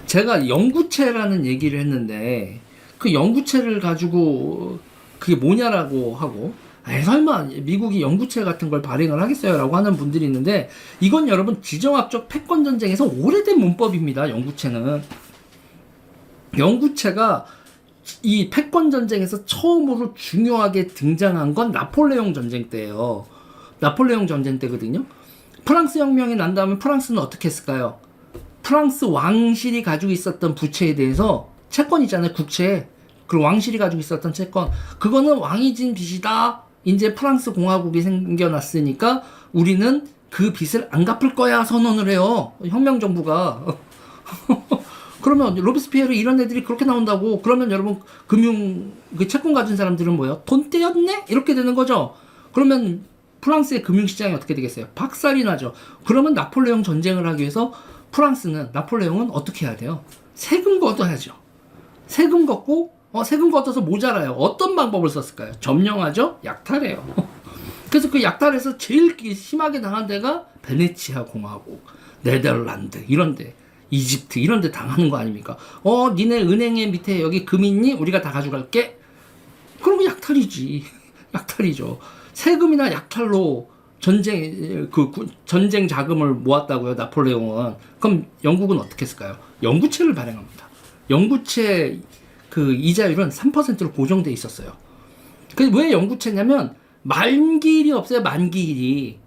제가 영구채라는 얘기를 했는데 그 영구채를 가지고 그게 뭐냐라고 하고 설마 미국이 영구채 같은 걸 발행을 하겠어요? 라고 하는 분들이 있는데 이건 여러분 지정학적 패권 전쟁에서 오래된 문법입니다. 영구채는. 영구채가 이 패권 전쟁에서 처음으로 중요하게 등장한 건 나폴레옹 전쟁 때예요. 나폴레옹 전쟁 때거든요. 프랑스 혁명이 난 다음에 프랑스는 어떻게 했을까요? 프랑스 왕실이 가지고 있었던 부채에 대해서 채권 있잖아요. 국채. 그리고 왕실이 가지고 있었던 채권. 그거는 왕이 진 빚이다. 이제 프랑스 공화국이 생겨났으니까 우리는 그 빚을 안 갚을 거야 선언을 해요. 혁명 정부가. 그러면 로베스피에르 이런 애들이 그렇게 나온다고 그러면 여러분 그 채권 가진 사람들은 뭐예요? 돈 떼였네? 이렇게 되는 거죠. 그러면 프랑스의 금융시장이 어떻게 되겠어요? 박살이 나죠. 그러면 나폴레옹 전쟁을 하기 위해서 나폴레옹은 어떻게 해야 돼요? 세금 걷어야죠. 세금 걷고 세금 걷어서 모자라요. 어떤 방법을 썼을까요? 점령하죠? 약탈해요. 그래서 그 약탈에서 제일 심하게 당한 데가 베네치아 공화국, 네덜란드 이런 데, 이집트 이런 데 당하는 거 아닙니까? 니네 은행에 밑에 여기 금 있니? 우리가 다 가져갈게. 그럼 약탈이지. 약탈이죠. 세금이나 약탈로 전쟁 자금을 모았다고요, 나폴레옹은. 그럼 영국은 어떻게 했을까요? 영구채를 발행합니다. 영구채 그 이자율은 3%로 고정돼 있었어요. 그래서 왜 영구채냐면 만기일이 없어요, 만기일이.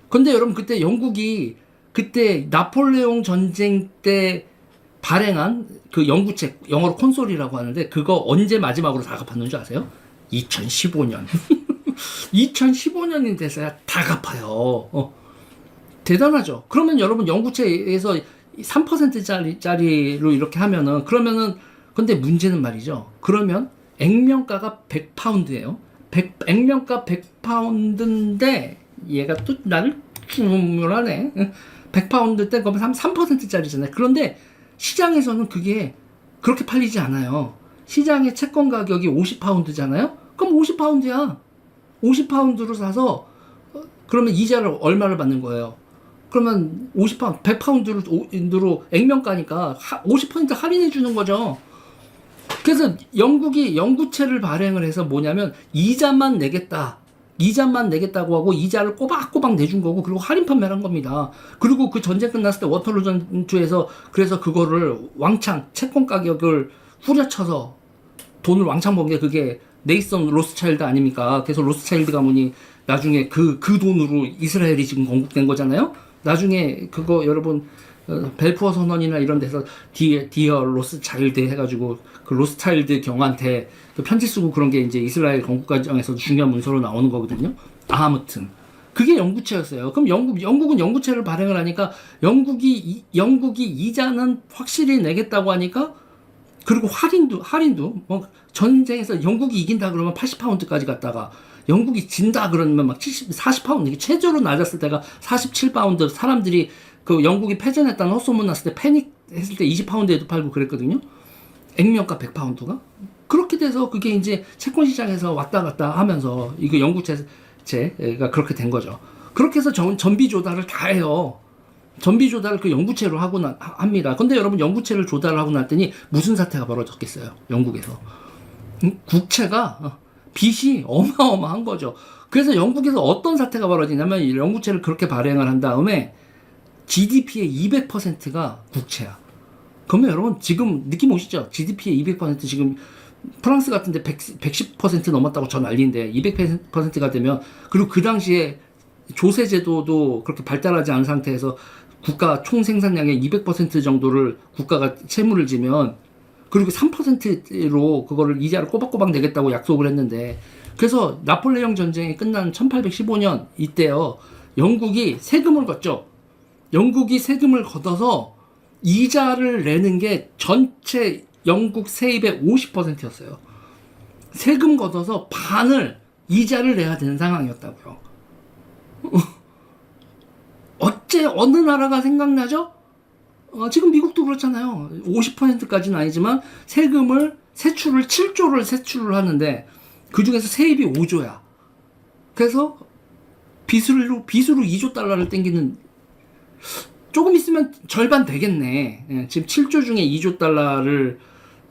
근데 여러분 그때 영국이 그때 나폴레옹 전쟁 때 발행한 그 영구채, 영어로 콘솔이라고 하는데 그거 언제 마지막으로 다 갚았는 줄 아세요? 2015년. 2015년이 돼서야 다 갚아요. 대단하죠. 그러면 여러분 영구채에서 3%짜리로 이렇게 하면은 근데 문제는 말이죠. 그러면 액면가가 100파운드예요. 액면가 100파운드인데 얘가 또 나를 기물하네. 100파운드 때 그러면 3%짜리잖아요. 그런데 시장에서는 그게 그렇게 팔리지 않아요. 시장의 채권 가격이 50파운드잖아요. 그럼 50파운드야. 50파운드로 사서 그러면 이자를 얼마를 받는 거예요? 그러면 50파운드, 100파운드로 액면가니까 50% 할인해 주는 거죠. 그래서 영국이 영구채를 발행을 해서 뭐냐면 이자만 내겠다고 하고 이자를 꼬박꼬박 내준 거고 그리고 할인 판매를 한 겁니다. 그리고 그 전쟁 끝났을 때 워털루 전투에서 그래서 그거를 왕창 채권 가격을 후려쳐서 돈을 왕창 번 게 그게 네이선 로스차일드 아닙니까? 그래서 로스차일드 가문이 나중에 그 돈으로 이스라엘이 지금 건국된 거잖아요. 나중에 그거 여러분 벨푸어 선언이나 이런 데서 디어 로스차일드 해가지고 그 로스차일드 경한테 그 편지 쓰고 그런 게 이제 이스라엘 건국 과정에서 중요한 문서로 나오는 거거든요. 아무튼 그게 영구채였어요. 그럼 영국은 영구채를 발행을 하니까 영국이 이자는 확실히 내겠다고 하니까 그리고 할인도 전쟁에서 영국이 이긴다 그러면 80파운드까지 갔다가 영국이 진다 그러면 막 40파운드 이게 최저로 낮았을 때가 47파운드 사람들이 그 영국이 패전했다는 헛소문 났을 때 패닉 했을 때 20파운드에도 팔고 그랬거든요. 액면가 100파운드가 그렇게 돼서 그게 이제 채권 시장에서 왔다 갔다 하면서 이거 영구채가 그렇게 된 거죠. 그렇게 해서 전비 조달을 다 해요. 전비 조달을 그 영구채로 합니다. 근데 여러분 영구채를 조달을 하고 났더니 무슨 사태가 벌어졌겠어요? 영국에서. 국채가 빚이 어마어마한 거죠. 그래서 영국에서 어떤 사태가 벌어지냐면 영구채를 그렇게 발행을 한 다음에 GDP의 200%가 국채야. 그러면 여러분 지금 느낌 오시죠? GDP의 200% 지금 프랑스 같은 데 110% 넘었다고 저 난리인데 200%가 되면 그리고 그 당시에 조세 제도도 그렇게 발달하지 않은 상태에서 국가 총 생산량의 200% 정도를 국가가 채무를 지면 그리고 3%로 그거를 이자를 꼬박꼬박 내겠다고 약속을 했는데 그래서 나폴레옹 전쟁이 끝난 1815년 이때요. 영국이 세금을 걷죠. 영국이 세금을 걷어서 이자를 내는 게 전체 영국 세입의 50%였어요. 세금 걷어서 반을 이자를 내야 되는 상황이었다고요. 어째 어느 나라가 생각나죠? 지금 미국도 그렇잖아요. 50%까지는 아니지만 세출을 7조를 세출을 하는데 그 중에서 세입이 5조야. 그래서 빚으로 2조 달러를 땡기는 조금 있으면 절반 되겠네. 예, 지금 7조 중에 2조 달러를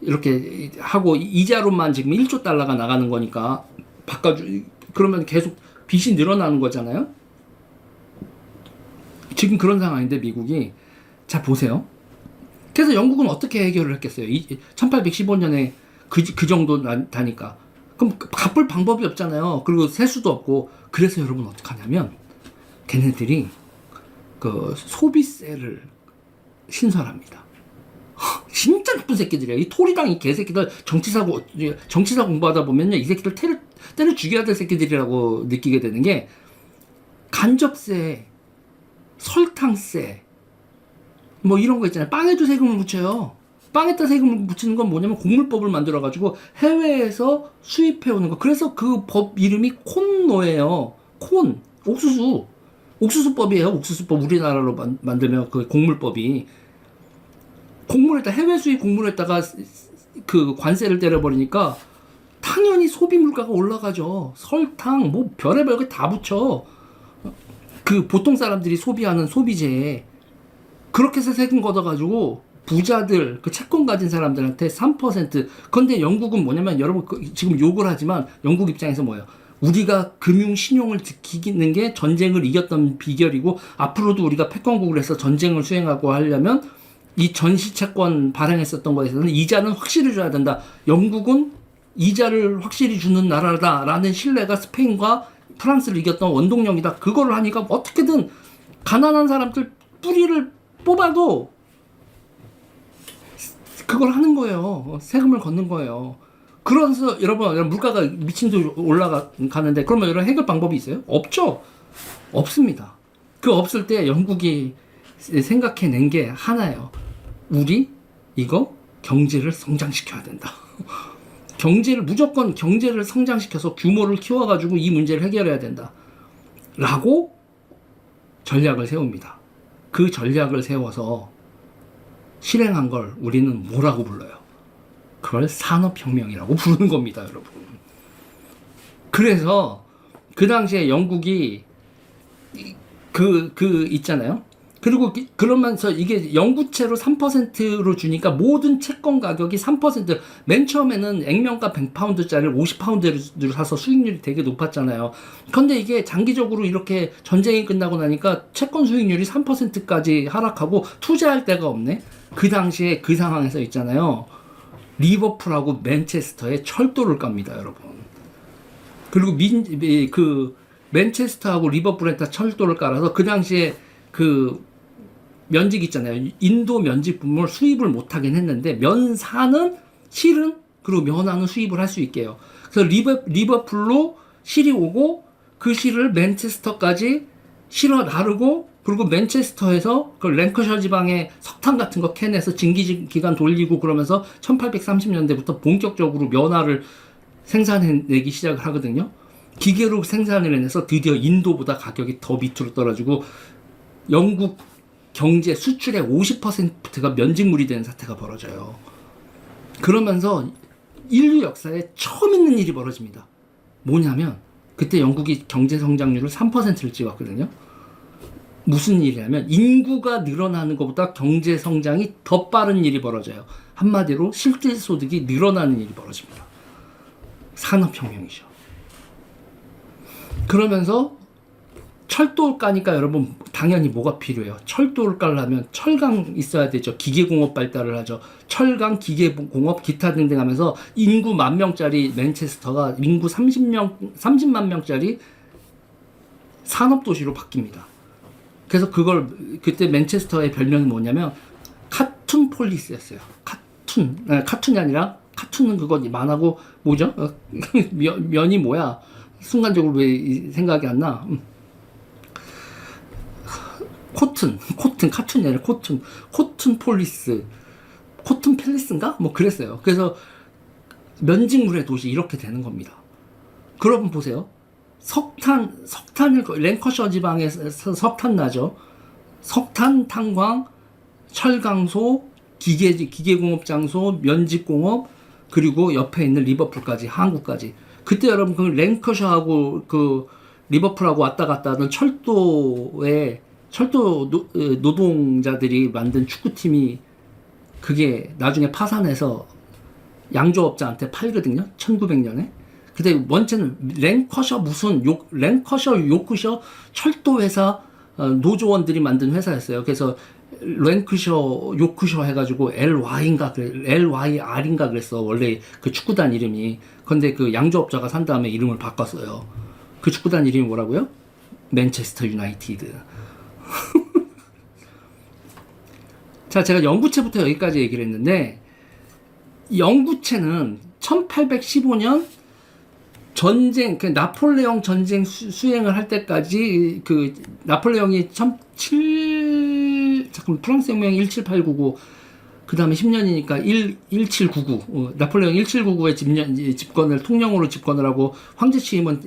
이렇게 하고 이자로만 지금 1조 달러가 나가는 거니까 그러면 계속 빚이 늘어나는 거잖아요. 지금 그런 상황인데 미국이 자 보세요. 그래서 영국은 어떻게 해결을 했겠어요? 1815년에 그 정도 다니까. 그럼 갚을 방법이 없잖아요. 그리고 세수도 없고. 그래서 여러분 어떡하냐면 걔네들이 그 소비세를 신설합니다. 진짜 나쁜 새끼들이야. 이 토리당 이 개새끼들 정치사 공부하다 보면요. 이 새끼들 때려 죽여야 될 새끼들이라고 느끼게 되는 게 간접세, 설탕세, 뭐 이런 거 있잖아요. 빵에도 세금을 붙여요. 빵에다 세금을 붙이는 건 뭐냐면 곡물법을 만들어가지고 해외에서 수입해오는 거. 그래서 그 법 이름이 콘노예요. 콘, 옥수수법이에요. 옥수수법 우리나라로 만들면 그 곡물법이. 곡물에다 해외 수입 곡물에다가 그 관세를 때려버리니까 당연히 소비 물가가 올라가죠. 설탕 뭐 별의별 거 다 붙여. 그 보통 사람들이 소비하는 소비재에 그렇게 해서 세금 걷어가지고 부자들 그 채권 가진 사람들한테 3%. 근데 영국은 뭐냐면 여러분 지금 욕을 하지만 영국 입장에서 뭐예요? 우리가 금융 신용을 지키는 게 전쟁을 이겼던 비결이고 앞으로도 우리가 패권국을 해서 전쟁을 수행하고 하려면 이 전시 채권 발행했었던 거에 있어서는 이자는 확실히 줘야 된다. 영국은 이자를 확실히 주는 나라다라는 신뢰가 스페인과 프랑스를 이겼던 원동력이다. 그거를 하니까 어떻게든 가난한 사람들 뿌리를 뽑아도 그걸 하는 거예요. 세금을 걷는 거예요. 그래서 여러분 물가가 미친 듯이 올라가는데 그러면 여러분 해결 방법이 있어요? 없죠. 없습니다. 그 없을 때 영국이 생각해낸 게 하나예요. 우리 이거 경제를 성장시켜야 된다. 무조건 경제를 성장시켜서 규모를 키워가지고 이 문제를 해결해야 된다. 라고 전략을 세웁니다. 그 전략을 세워서 실행한 걸 우리는 뭐라고 불러요? 그걸 산업혁명이라고 부르는 겁니다, 여러분. 그래서 그 당시에 영국이 있잖아요. 그리고 그러면서 이게 영구채로 3%로 주니까 모든 채권 가격이 3%. 맨 처음에는 액면가 100파운드짜리를 50파운드를 사서 수익률이 되게 높았잖아요. 근데 이게 장기적으로 이렇게 전쟁이 끝나고 나니까 채권 수익률이 3%까지 하락하고 투자할 데가 없네. 그 당시에 그 상황에서 있잖아요. 리버풀하고 맨체스터에 철도를 깝니다, 여러분. 그리고 맨체스터하고 리버풀에다 철도를 깔아서 그 당시에 그 면직 있잖아요. 인도 면직분을 수입을 못하긴 했는데 면사는 실은 그리고 면화는 수입을 할 수 있게요. 그래서 리버풀로 실이 오고 그 실을 맨체스터까지 실어 나르고 그리고 맨체스터에서 그 랭커셔 지방에 석탄 같은 거 캐내서 증기 기간 돌리고 그러면서 1830년대부터 본격적으로 면화를 생산해내기 시작을 하거든요. 기계로 생산을 해내서 드디어 인도보다 가격이 더 밑으로 떨어지고 영국 경제 수출의 50%가 면직물이 되는 사태가 벌어져요. 그러면서 인류 역사에 처음 있는 일이 벌어집니다. 뭐냐면 그때 영국이 경제 성장률을 3%를 찍었거든요. 무슨 일이냐면 인구가 늘어나는 것보다 경제 성장이 더 빠른 일이 벌어져요. 한마디로 실질 소득이 늘어나는 일이 벌어집니다. 산업혁명이죠. 그러면서 철도를 까니까 여러분 당연히 뭐가 필요해요? 철도를 깔려면 철강 있어야 되죠. 기계공업 발달을 하죠. 철강, 기계공업, 기타 등등 하면서 인구 10,000명짜리 맨체스터가 인구 30만 명짜리 산업도시로 바뀝니다. 그래서 그때 맨체스터의 별명이 뭐냐면 카툰 폴리스였어요. 카툰이 아니라 카툰은 그거 만하고 뭐죠? 면이 뭐야? 순간적으로 왜 생각이 안 나? 카툰이 아니라 코튼 폴리스, 코튼 팰리스인가? 뭐 그랬어요. 그래서 면직물의 도시 이렇게 되는 겁니다. 그러면 보세요. 석탄을 랭커셔 지방에서 석탄 나죠. 석탄, 탄광, 철강소, 기계공업 장소, 면직공업, 그리고 옆에 있는 리버풀까지, 한국까지. 그때 여러분 그 랭커셔하고 그 리버풀하고 왔다 갔다 하던 철도에 철도 노동자들이 만든 축구팀이 그게 나중에 파산해서 양조업자한테 팔거든요. 1900년에. 근데 원체는 랭커셔 요크셔 철도 회사 노조원들이 만든 회사였어요. 그래서 랭크셔 요크셔 해가지고 LYR인가 그랬어. 원래 그 축구단 이름이. 근데 그 양조업자가 산 다음에 이름을 바꿨어요. 그 축구단 이름이 뭐라고요? 맨체스터 유나이티드. 자, 제가 영구체부터 여기까지 얘기를 했는데, 영구체는 1815년 전쟁, 그 나폴레옹 전쟁 수행을 할 때까지, 그 나폴레옹이 프랑스 혁명이 17899, 그 다음에 10년이니까 1799, 나폴레옹 1799의 집권을, 통영으로 집권을 하고, 황제 취임은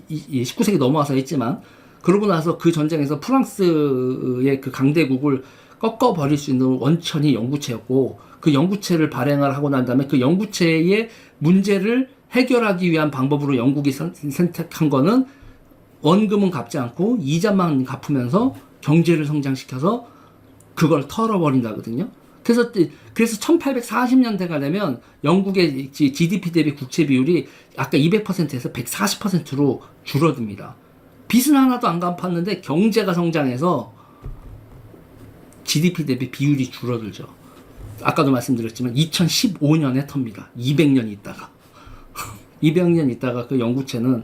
19세기 넘어와서 했지만, 그러고 나서 그 전쟁에서 프랑스의 그 강대국을 꺾어버릴 수 있는 원천이 영구체였고, 그 영구체를 발행을 하고 난 다음에 그 영구체의 문제를 해결하기 위한 방법으로 영국이 선택한 거는 원금은 갚지 않고 이자만 갚으면서 경제를 성장시켜서 그걸 털어버린다거든요. 그래서 1840년대가 되면 영국의 GDP 대비 국채 비율이 아까 200%에서 140%로 줄어듭니다. 빚은 하나도 안 갚았는데 경제가 성장해서 GDP 대비 비율이 줄어들죠. 아까도 말씀드렸지만 2015년에 텁니다. 200년 있다가 200년 있다가 그 영구채는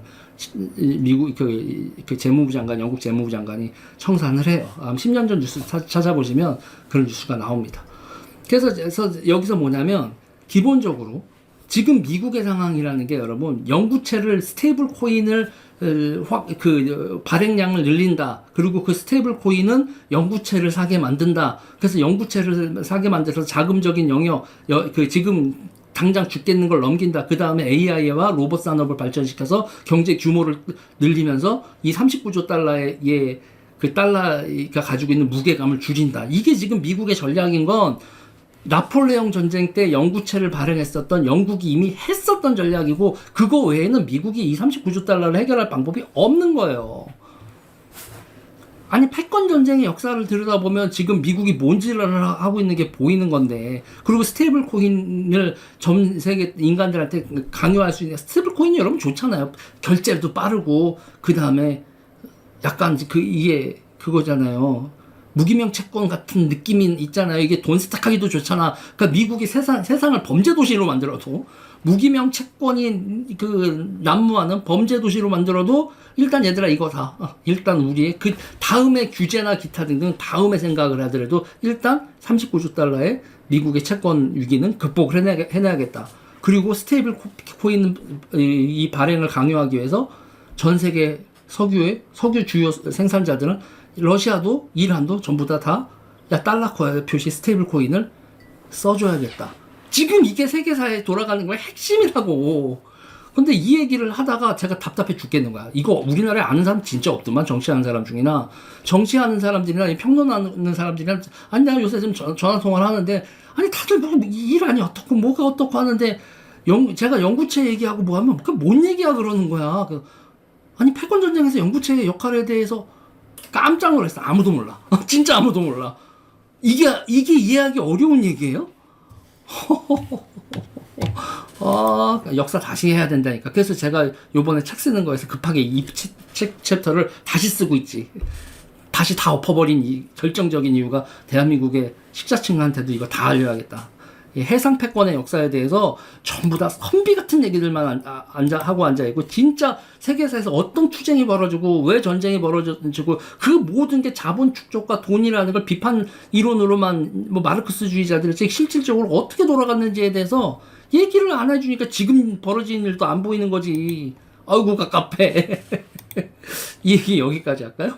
미국 그 재무부 장관, 영국 재무부 장관이 청산을 해요. 10년 전 뉴스 찾아보시면 그런 뉴스가 나옵니다. 그래서 여기서 뭐냐면 기본적으로 지금 미국의 상황이라는 게 여러분 영구채를 스테이블 코인을 발행량을 늘린다. 그리고 그 스테이블 코인은 영구채를 사게 만든다. 그래서 영구채를 사게 만들어서 자금적인 영역, 지금 당장 죽겠는 걸 넘긴다. 그 다음에 AI와 로봇 산업을 발전시켜서 경제 규모를 늘리면서 이 39조 달러의 그 달러가 가지고 있는 무게감을 줄인다. 이게 지금 미국의 전략인 건 나폴레옹 전쟁 때 영구채를 발행했었던 영국이 이미 했었던 전략이고, 그거 외에는 미국이 이 39조 달러를 해결할 방법이 없는 거예요. 아니, 패권 전쟁의 역사를 들여다보면 지금 미국이 뭔 짓을 하고 있는 게 보이는 건데, 그리고 스테이블 코인을 전 세계 인간들한테 강요할 수 있는, 스테이블 코인이 여러분 좋잖아요. 결제도 빠르고, 그 다음에 약간 이게 그거잖아요. 무기명 채권 같은 느낌이 있잖아요. 이게 돈 세탁하기도 좋잖아. 그러니까 미국이 세상을 범죄 도시로 만들어도, 무기명 채권이 난무하는 범죄 도시로 만들어도 일단 얘들아 이거 일단 우리의 그 다음에 규제나 기타 등등 다음에 생각을 하더라도 일단 39조 달러의 미국의 채권 위기는 극복을 해내야겠다. 그리고 스테이블 코인 이 발행을 강요하기 위해서 전 세계 석유 주요 생산자들은 러시아도 이란도 전부 다 달러 표시 스테이블 코인을 써줘야겠다. 지금 이게 세계사에 돌아가는 거의 핵심이라고. 근데 이 얘기를 하다가 제가 답답해 죽겠는 거야. 이거 우리나라에 아는 사람 진짜 없더만. 정치하는 사람 중이나 정치하는 사람들이나 평론하는 사람들이나, 아니 내가 요새 좀 전화 통화를 하는데, 아니 다들 뭐 이란이 어떻고 뭐가 어떻고 하는데 제가 영구채 얘기하고 뭐 하면 뭔 얘기야 그러는 거야. 아니 패권 전쟁에서 영구채의 역할에 대해서 깜짝 놀랐어. 아무도 몰라. 진짜 아무도 몰라. 이게 이해하기 어려운 얘기예요? 역사 다시 해야 된다니까. 그래서 제가 요번에 책 쓰는 거에서 급하게 이 챕터를 다시 쓰고 있지. 다시 다 엎어버린 이 결정적인 이유가 대한민국의 식자층한테도 이거 다 알려야겠다. 해상 패권의 역사에 대해서 전부 다 선비 같은 얘기들만 하고 앉아있고, 진짜 세계사에서 어떤 투쟁이 벌어지고 왜 전쟁이 벌어지고 그 모든 게 자본 축적과 돈이라는 걸 비판 이론으로만 뭐 마르크스주의자들이 실질적으로 어떻게 돌아갔는지에 대해서 얘기를 안 해주니까 지금 벌어지는 일도 안 보이는 거지. 아이고 갑갑해. 이 얘기 여기까지 할까요?